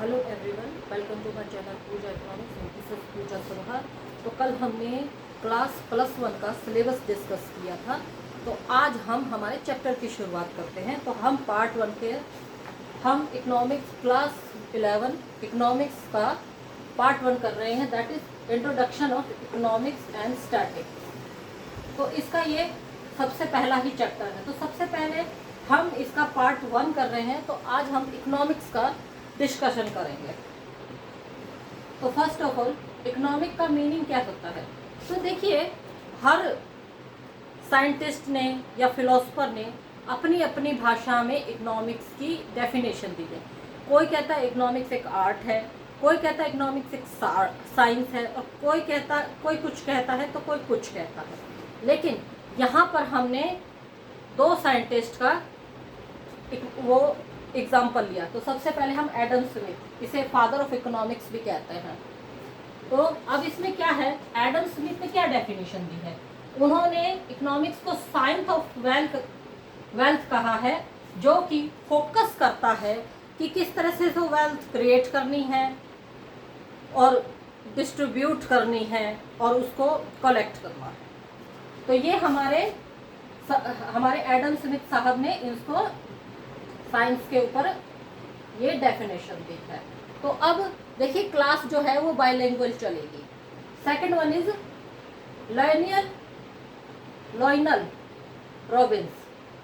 Hello everyone, welcome to my channel Pooja economics and this is Pooja Sarohar. तो कल हमने class +1 का सिलेबस डिस्कस किया था। तो आज हम हमारे चैप्टर की शुरुआत करते हैं। तो हम पार्ट 1 के हम इकोनॉमिक्स क्लास 11 इकोनॉमिक्स का पार्ट 1 कर रहे हैं, that is introduction of economics and statics. तो इसका ये सबसे पहला ही चैप्टर है। तो सबसे पहले हम इसका पार्ट 1 कर रहे हैं। तो आज हम इकोनॉमिक्स का डिस्कशन करेंगे। तो फर्स्ट ऑफ ऑल इकोनॉमिक का मीनिंग क्या होता है। तो देखिए, हर साइंटिस्ट ने या फिलोसफर ने अपनी अपनी भाषा में इकोनॉमिक्स की डेफिनेशन दी है। कोई कहता है इकोनॉमिक्स एक आर्ट है, कोई कहता है इकोनॉमिक्स एक साइंस है, और कोई कुछ कहता है तो कोई कुछ कहता है। लेकिन यहाँ पर हमने दो साइंटिस्ट का वो एग्जाम्पल लिया। तो सबसे पहले हम एडम स्मिथ, इसे फादर ऑफ इकोनॉमिक्स भी कहते हैं। तो अब इसमें क्या है, एडम स्मिथ ने क्या डेफिनेशन दी है। उन्होंने इकोनॉमिक्स को साइंस ऑफ वेल्थ कहा है, जो कि फोकस करता है कि किस तरह से तो वेल्थ क्रिएट करनी है और डिस्ट्रीब्यूट करनी है और उसको कलेक्ट करना है। तो ये हमारे एडम स्मिथ साहब ने इसको साइंस के ऊपर ये डेफिनेशन दी है। तो अब देखिए, क्लास जो है वो बाइलिंगुअल चलेगी। Second one is Lionel Robbins.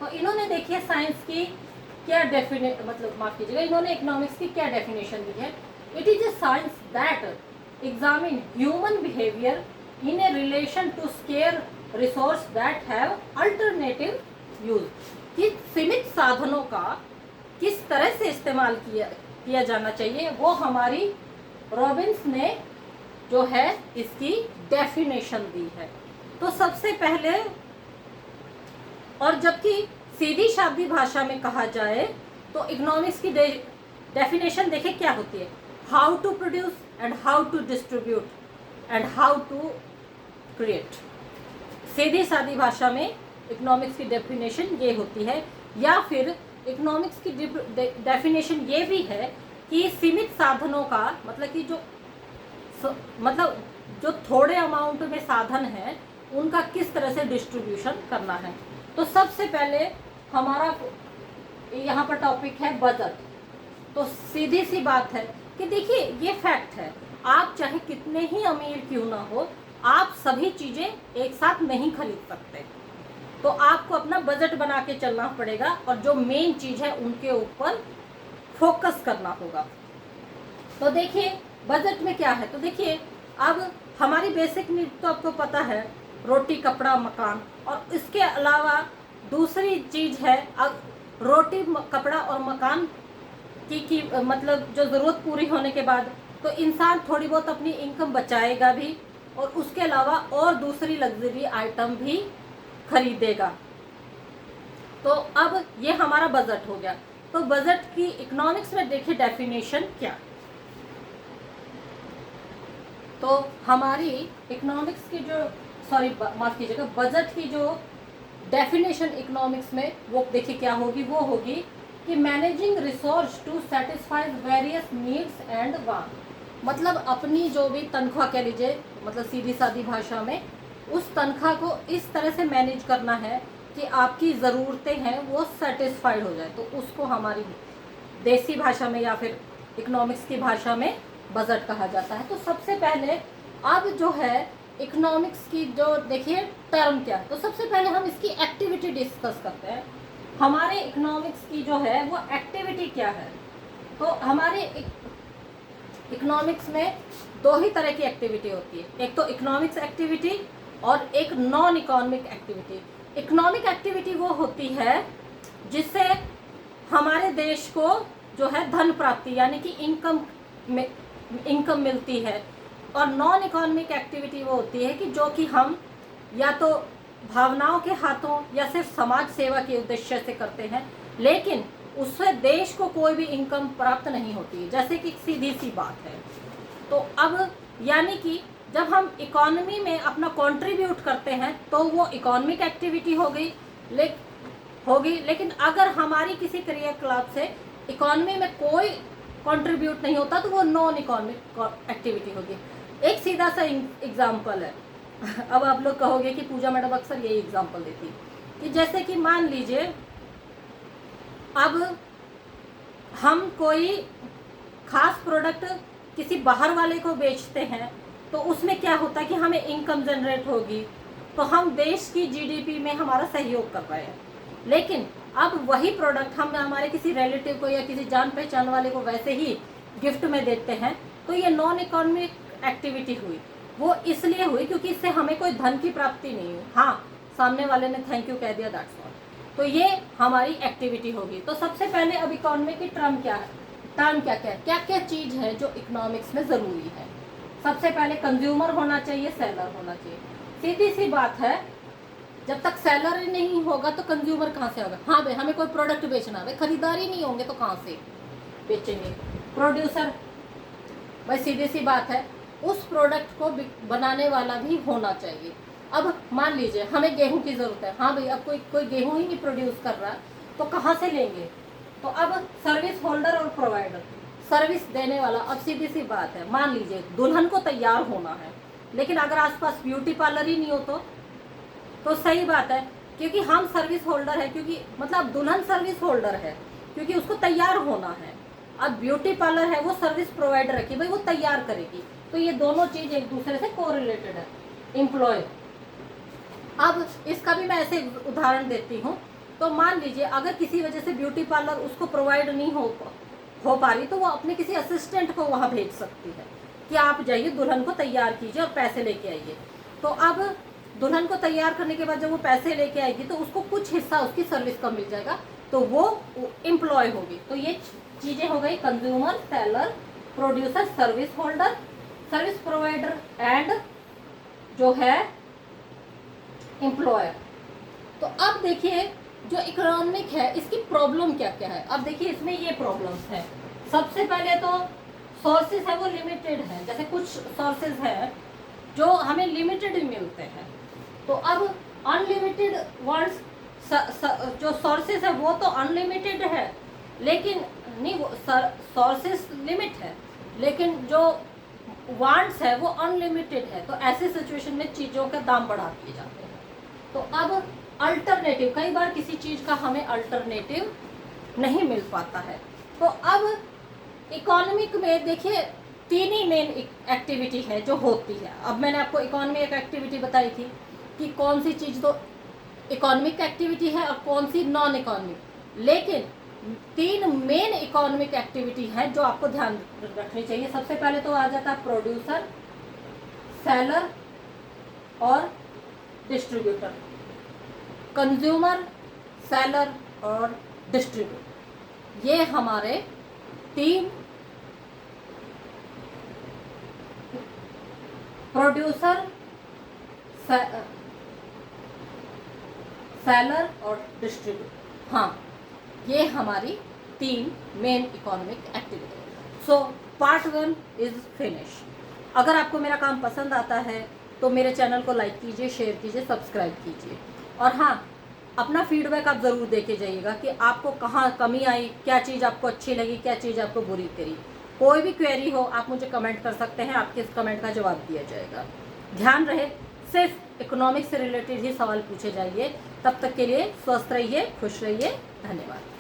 तो इन्होंने देखिए साइंस की क्या माफ कीजिएगा, इन्होंने इकोनॉमिक्स की क्या डेफिनेशन दी है। It is a science that examine human behaviour in a relation to scarce resource that have alternative use. कि सीमित साधनों का किस तरह से इस्तेमाल किया जाना चाहिए, वो हमारी रॉबिन्स ने जो है इसकी डेफिनेशन दी है। तो सबसे पहले, और जबकि सीधी सादी भाषा में कहा जाए तो इकोनॉमिक्स की डेफिनेशन देखिए क्या होती है। How to produce and how to distribute and how to create. सीधी सादी भाषा में इकोनॉमिक्स की डेफिनेशन ये होती है। या फिर इकोनॉमिक्स की डेफिनेशन ये भी है कि सीमित साधनों का मतलब कि जो थोड़े अमाउंट में साधन है उनका किस तरह से डिस्ट्रीब्यूशन करना है। तो सबसे पहले हमारा यहाँ पर टॉपिक है बजट। तो सीधी सी बात है कि देखिए, ये फैक्ट है, आप चाहे कितने ही अमीर क्यों ना हो, आप सभी चीज़ें एक साथ नहीं खरीद सकते। तो आपको अपना बजट बना के चलना पड़ेगा और जो मेन चीज़ है उनके ऊपर फोकस करना होगा। तो देखिए बजट में क्या है। तो देखिए, अब हमारी बेसिक नीड तो आपको पता है, रोटी कपड़ा मकान। और इसके अलावा दूसरी चीज़ है, अब रोटी कपड़ा और मकान की मतलब जो ज़रूरत पूरी होने के बाद तो इंसान थोड़ी बहुत अपनी इनकम बचाएगा भी, और उसके अलावा और दूसरी लग्जरी आइटम भी खरीदेगा। तो अब ये हमारा बजट हो गया। तो बजट की इकोनॉमिक्स में देखिए डेफिनेशन क्या। तो हमारी इकोनॉमिक्स की जो माफ कीजिएगा, बजट की जो डेफिनेशन इकोनॉमिक्स में वो देखिए क्या होगी। वो होगी कि managing resource to satisfy various needs and want. मतलब अपनी जो भी तनख्वाह कह लीजिए, मतलब सीधी सादी भाषा में उस तनख्वाह को इस तरह से मैनेज करना है कि आपकी ज़रूरतें हैं वो सेटिस्फाइड हो जाए। तो उसको हमारी देसी भाषा में या फिर इकोनॉमिक्स की भाषा में बजट कहा जाता है। तो सबसे पहले अब जो है इकोनॉमिक्स की जो देखिए टर्म क्या है। तो सबसे पहले हम इसकी एक्टिविटी डिस्कस करते हैं। हमारे इकोनॉमिक्स की जो है वो एक्टिविटी क्या है। तो हमारे इकोनॉमिक्स में दो ही तरह की एक्टिविटी होती है, एक तो इकोनॉमिक्स एक्टिविटी और एक non economic activity. Economic activity वो होती है जिससे हमारे देश को जो है धन प्राप्ति यानी कि इनकम मिलती है। और नॉन इकोनॉमिक एक्टिविटी वो होती है कि जो कि हम या तो भावनाओं के हाथों या सिर्फ समाज सेवा के उद्देश्य से करते हैं, लेकिन उससे देश को कोई भी इनकम प्राप्त नहीं होती है, जैसे कि सीधी सी बात है। तो अब यानी कि जब हम इकोनॉमी में अपना कंट्रीब्यूट करते हैं तो वो इकोनॉमिक एक्टिविटी होगी। लेकिन अगर हमारी किसी क्रियाकलाप से इकोनॉमी में कोई कंट्रीब्यूट नहीं होता तो वो नॉन इकोनॉमिक एक्टिविटी होगी। एक सीधा सा एग्जाम्पल है। अब आप लोग कहोगे कि पूजा मैडम अक्सर यही एग्जाम्पल देती कि जैसे कि मान लीजिए अब हम कोई खास प्रोडक्ट किसी बाहर वाले को बेचते हैं तो उसमें क्या होता है कि हमें इनकम जनरेट होगी, तो हम देश की जीडीपी में हमारा सहयोग कर रहे हैं। लेकिन अब वही प्रोडक्ट हम हमारे किसी रिलेटिव को या किसी जान पहचान वाले को वैसे ही गिफ्ट में देते हैं तो ये नॉन इकोनॉमिक एक्टिविटी हुई। वो इसलिए हुई क्योंकि इससे हमें कोई धन की प्राप्ति नहीं हुई, हाँ सामने वाले ने थैंक यू कह दिया, दैट्स ऑल। तो ये हमारी एक्टिविटी होगी। तो सबसे पहले अब इकोनॉमी की टर्म क्या है, टर्म क्या क्या चीज़ है जो इकोनॉमिक्स में ज़रूरी है। सबसे पहले कंज्यूमर होना चाहिए, सेलर होना चाहिए। सीधी सी बात है, जब तक सेलर ही नहीं होगा तो कंज्यूमर कहाँ से होगा। हाँ भाई हमें कोई प्रोडक्ट बेचना है, भाई खरीदारी नहीं होंगे तो कहाँ से बेचेंगे। प्रोड्यूसर, भाई सीधी सी बात है उस प्रोडक्ट को बनाने वाला भी होना चाहिए। अब मान लीजिए हमें गेहूं की ज़रूरत है, हाँ भाई अब कोई गेहूं ही नहीं प्रोड्यूस कर रहा तो कहाँ से लेंगे। तो अब सर्विस होल्डर और प्रोवाइडर, सर्विस देने वाला। अब सीधी सी बात है, मान लीजिए दुल्हन को तैयार होना है लेकिन अगर आसपास ब्यूटी पार्लर ही नहीं हो तो सही बात है, क्योंकि हम सर्विस होल्डर है, क्योंकि मतलब दुल्हन सर्विस होल्डर है क्योंकि उसको तैयार होना है। अब ब्यूटी पार्लर है वो सर्विस प्रोवाइडर है कि भाई वो तैयार करेगी। तो ये दोनों चीज़ एक दूसरे से कोरिलेटेड है। एम्प्लॉय, अब इसका भी मैं ऐसे उदाहरण देती हूँ। तो मान लीजिए अगर किसी वजह से ब्यूटी पार्लर उसको प्रोवाइड नहीं हो पा रही तो वो अपने किसी असिस्टेंट को वहाँ भेज सकती है कि आप जाइए दुल्हन को तैयार कीजिए और पैसे लेके आइए। तो अब दुल्हन को तैयार करने के बाद जब वो पैसे लेके आएगी तो उसको कुछ हिस्सा उसकी सर्विस का मिल जाएगा, तो वो एम्प्लॉय होगी। तो ये चीज़ें हो गई consumer, seller, producer, service holder, service provider and जो है एम्प्लॉयर। तो अब देखिए जो इकोनॉमिक है इसकी प्रॉब्लम क्या क्या है। अब देखिए इसमें ये प्रॉब्लम्स है। सबसे पहले तो सोर्सेज है वो लिमिटेड है, जैसे कुछ सोर्सेज है जो हमें लिमिटेड मिलते हैं। तो अब अनलिमिटेड वांट्स, जो सोर्सेज है वो तो अनलिमिटेड है लेकिन नहीं, वो सोर्सेज लिमिट है लेकिन जो वांट्स है वो अनलिमिटेड है। तो ऐसे सिचुएशन में चीज़ों के दाम बढ़ा दिए जाते हैं। तो अब अल्टरनेटिव, कई बार किसी चीज़ का हमें अल्टरनेटिव नहीं मिल पाता है। तो अब इकोनॉमिक में देखिए तीन ही मेन एक्टिविटी है जो होती है। अब मैंने आपको इकोनॉमिक एक्टिविटी बताई थी कि कौन सी चीज़ तो इकोनॉमिक एक्टिविटी है और कौन सी नॉन इकोनॉमिक, लेकिन तीन मेन इकोनॉमिक एक्टिविटी है जो आपको ध्यान रखनी चाहिए। सबसे पहले तो आ जाता है प्रोड्यूसर, सेलर और डिस्ट्रीब्यूटर। कंज्यूमर, सेलर और डिस्ट्रीब्यूटर, ये हमारे तीन, प्रोड्यूसर, सेलर और डिस्ट्रीब्यूटर, हाँ ये हमारी तीन main economic activity. So part 1 is finish. अगर आपको मेरा काम पसंद आता है तो मेरे चैनल को लाइक कीजिए, शेयर कीजिए, सब्सक्राइब कीजिए। और हाँ, अपना फीडबैक आप ज़रूर दे के जाइएगा कि आपको कहाँ कमी आई, क्या चीज़ आपको अच्छी लगी, क्या चीज़ आपको बुरी करी। कोई भी क्वेरी हो आप मुझे कमेंट कर सकते हैं, आपके इस कमेंट का जवाब दिया जाएगा। ध्यान रहे सिर्फ इकोनॉमिक्स से रिलेटेड ही सवाल पूछे जाइए। तब तक के लिए स्वस्थ रहिए, खुश रहिए, धन्यवाद।